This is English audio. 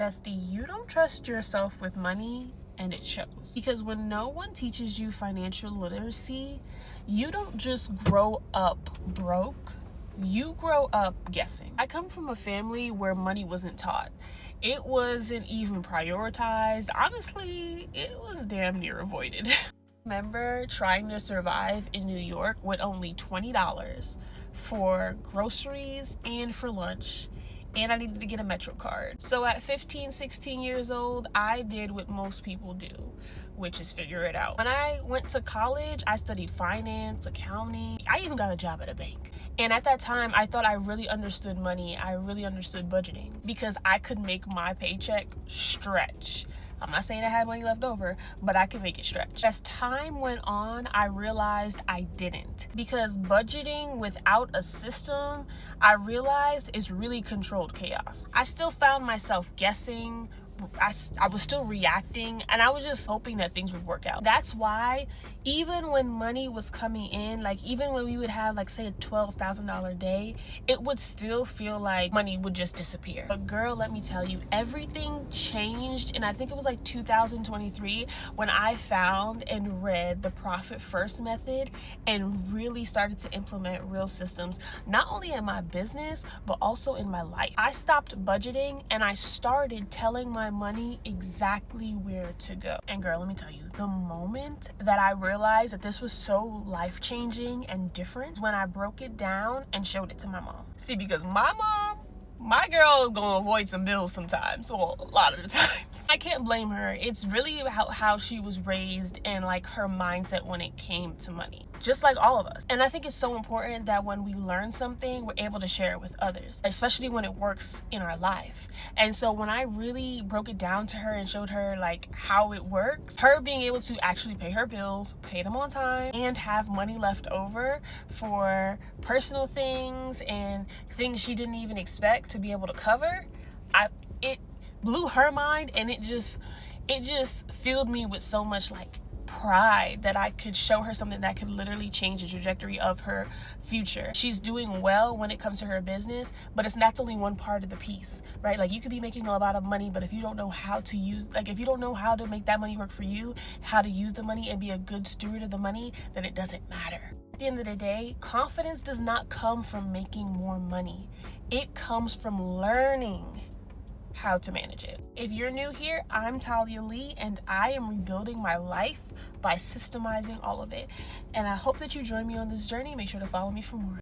Bestie, you don't trust yourself with money, and it shows. Because when no one teaches you financial literacy, you don't just grow up broke, you grow up guessing. I come from a family where money wasn't taught. It wasn't even prioritized. Honestly, it was damn near avoided. Remember trying to survive in New York with only $20 for groceries and for lunch, and I needed to get a Metro card. So at 15, 16 years old, I did what most people do, which is figure it out. When I went to college, I studied finance, accounting. I even got a job at a bank. And at that time, I thought I really understood money. I really understood budgeting because I could make my paycheck stretch. I'm not saying I had money left over, but I could make it stretch. As time went on, I realized I didn't. Because budgeting without a system, I realized is really controlled chaos. I still found myself guessing. I was still reacting, and I was just hoping that things would work out. That's why even when money was coming in, like even when we would have like say a $12,000 day, it would still feel like money would just disappear. But girl, let me tell you, everything changed, and I think it was like 2023 when I found and read the Profit First method and really started to implement real systems, not only in my business, but also in my life. I stopped budgeting and I started telling my money exactly where to go. And girl, let me tell you, the moment that I realized that this was so life-changing and different, when I broke it down and showed it to my mom. See, because my girl is gonna avoid some bills sometimes, well, a lot of the times. I can't blame her. It's really about how she was raised and like her mindset when it came to money, just like all of us. And I think it's so important that when we learn something, we're able to share it with others, especially when it works in our life. And so when I really broke it down to her and showed her like how it works, her being able to actually pay her bills, pay them on time, and have money left over for personal things and things she didn't even expect to be able to cover, it blew her mind, and it just filled me with so much like pride that I could show her something that could literally change the trajectory of her future. She's doing well when it comes to her business, but that's only one part of the piece, right? Like you could be making a lot of money, but if you don't know how to if you don't know how to make that money work for you, how to use the money and be a good steward of the money, then it doesn't matter. At the end of the day, confidence does not come from making more money. It comes from learning how to manage it. If you're new here, I'm Talia Lee, and I am rebuilding my life by systemizing all of it. And I hope that you join me on this journey. Make sure to follow me for more.